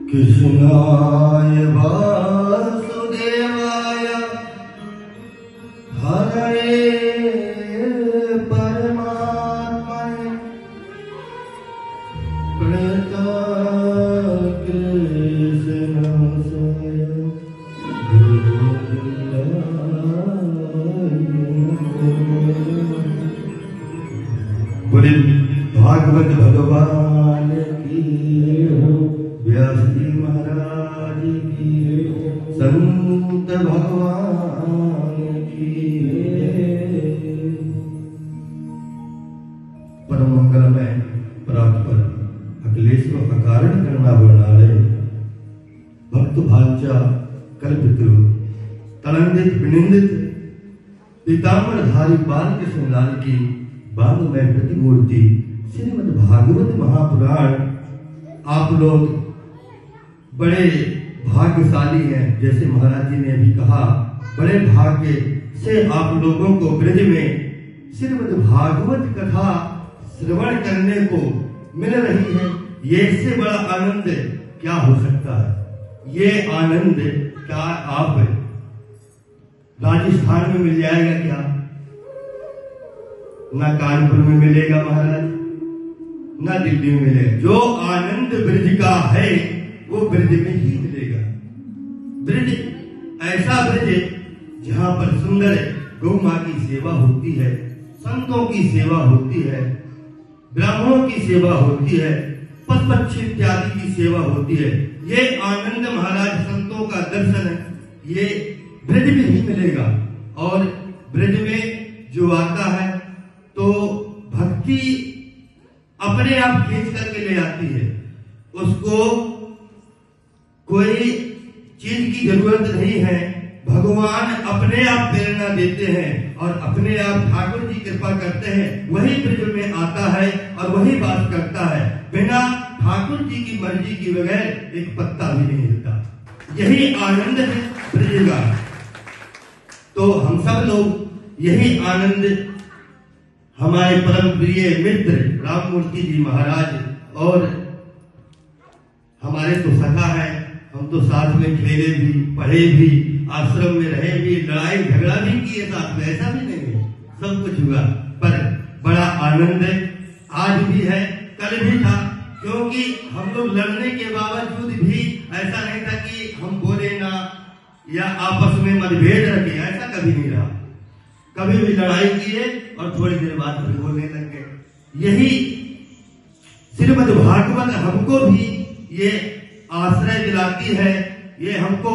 कृष्णाय वासुदेवाय हरये परमात्मने कृष्णस्य बोले भागवत भगवान की व्यास जी महाराज की संत भगवान की परम मंगलमय परात्पर अखिलेश्वर अकारण करना वर्णालय भक्त भाचा कल्पितु तलंदित विनिंदित पीताम्बरधारी बालकृष्ण लाल की बालमय प्रतिमूर्ति श्रीमद् भागवत महापुराण। आप लोग बड़े भाग्यशाली हैं, जैसे महाराज जी ने अभी कहा, बड़े भाग्य से आप लोगों को ब्रज में श्रीमद् भागवत कथा श्रवण करने को मिल रही है। ये इससे बड़ा आनंद क्या हो सकता है? ये आनंद क्या आप राजस्थान में मिल जाएगा क्या? ना कानपुर में मिलेगा महाराज, ना दिल्ली में मिलेगा। जो आनंद ब्रज का है वो ब्रज में ही मिलेगा। ब्रज ऐसा ब्रज जहां पर सुंदर गौ मां की सेवा होती है, संतों की सेवा होती है, ब्राह्मणों की सेवा होती है, पशु पक्षी इत्यादि की सेवा होती है। ये आनंद महाराज संतों का दर्शन है, ये ब्रज में ही मिलेगा। और ब्रज में जो आता है तो भक्ति अपने आप खींच करके ले आती है, उसको कोई चीज की जरूरत नहीं है। भगवान अपने आप प्रेरणा देते हैं और अपने आप ठाकुर जी कृपा करते हैं, वही ब्रज में आता है और वही बात करता है। बिना ठाकुर जी की मर्जी के बगैर एक पत्ता भी नहीं हिलता। यही आनंद है ब्रज का। तो हम सब लोग यही आनंद हमारे परम प्रिय मित्र राममूर्ति जी महाराज और हमारे तो सखा है, हम तो साथ में खेले भी, पढ़े भी, आश्रम में रहे भी, लड़ाई झगड़ा भी किए साथ में, ऐसा भी नहीं है, सब कुछ हुआ। पर बड़ा आनंद आज भी है, कल भी था, क्योंकि हम लोग लड़ने के बावजूद भी ऐसा नहीं था कि हम बोले ना या आपस में मतभेद रखे, ऐसा कभी नहीं रहा। कभी भी लड़ाई किए और थोड़ी देर बाद फिर बोलने लग गए। यही श्रीमद् भागवत हमको भी ये आश्रय दिलाती है, ये हमको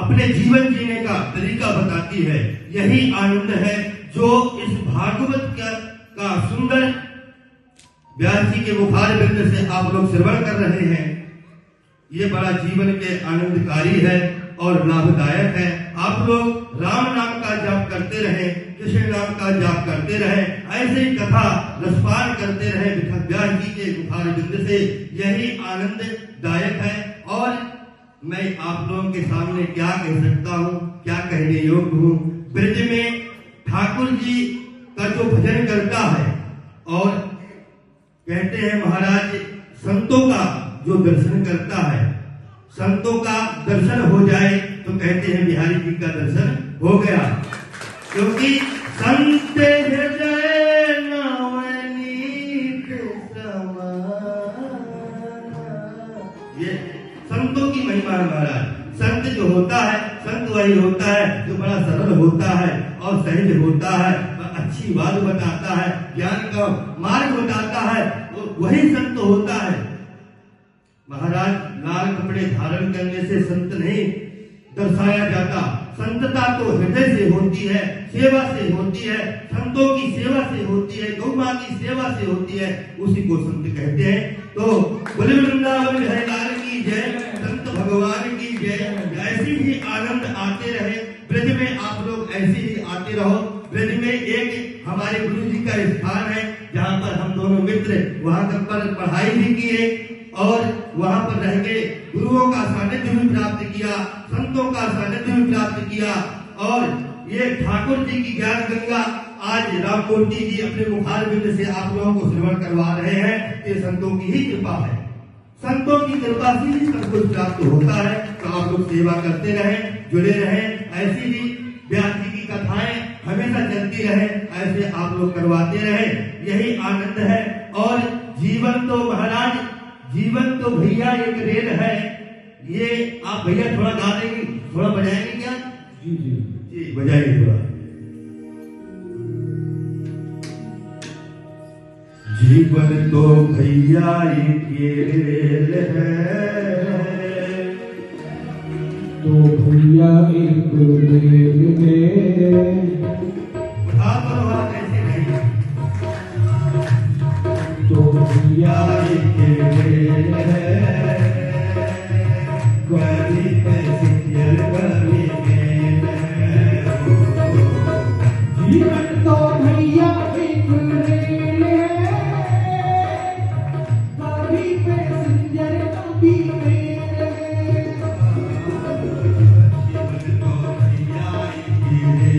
अपने जीवन जीने का तरीका बताती है। यही आनंद है जो इस भागवत का सुंदर व्यास जी के मुखार बिंद से आप लोग श्रवण कर रहे हैं। ये बड़ा जीवन के आनंदकारी है और लाभदायक है। आप लोग राम नाम का जाप करते रहे, कृष्ण नाम का जाप करते रहे, ऐसे ही कथा रसपान करते रहे व्यास जी के मुखार बिंद से। यही आनंददायक है। और मैं आप लोगों के सामने क्या कह सकता हूँ, क्या कहने योग्य हूँ। ब्रज में ठाकुर जी का जो भजन करता है और कहते हैं महाराज संतों का जो दर्शन करता है, संतों का दर्शन हो जाए तो कहते हैं बिहारी जी का दर्शन हो गया। क्योंकि संत हृदय नवनीत समान, ये संतों की महिमा है महाराज। संत जो होता है, संत वही होता है जो बड़ा सरल होता है और सहज होता है, अच्छी बात बताता है, ज्ञान का मार्ग बताता है, वही संत होता है। महाराज लाल कपड़े धारण करने से संत नहीं दर्शाया जाता। संतता तो हृदय से होती है, सेवा से होती है, संतों की सेवा से होती है, गौ मां की सेवा से होती है, उसी को संत कहते हैं। तो बोले वृंदावन बिहारी लाल की जय, संत भगवान की जय। ऐसी ही आनंद आते रहे ब्रज में, आप लोग ऐसे ही आते रहो। ब्रज में एक हमारे गुरु जी का स्थान है जहाँ पर हम दोनों मित्र वहाँ पर पढ़ाई भी किए और वहां पर रह के गुरुओं का सानिध्य भी प्राप्त किया, संतों का सानिध्य भी प्राप्त किया और ये ठाकुर जी की ज्ञान गंगा आज रामकोटी जी अपने मुखार बिंद से आप लोगों को श्रवण करवा रहे हैं। ये संतों की ही कृपा है। संतों की कृपा से ही सब कुछ प्राप्त होता है। तो आप लोग सेवा करते रहें, जुड़े रहें। ऐसी ही व्यास जी की कथाएं हमेशा चलती रहे, ऐसे आप लोग करवाते रहे, यही आनंद है। और जीवन तो महाराज, जीवन तो भैया एक रेल है। ये आप भैया थोड़ा गा देंगे, थोड़ा बजाएंगे क्या? जी जी जी बजाएंगे थोड़ा। जीवन तो भैया एक रेल है, तो भैया एक रेल में कैसे नहीं, तो भैया एक रेल है, कभी पैसेंजर कभी मेल है। जीवन तो भैया एक रेल है, कभी पैसेंजर कभी मेल है। जीवन तो भैया एक रेल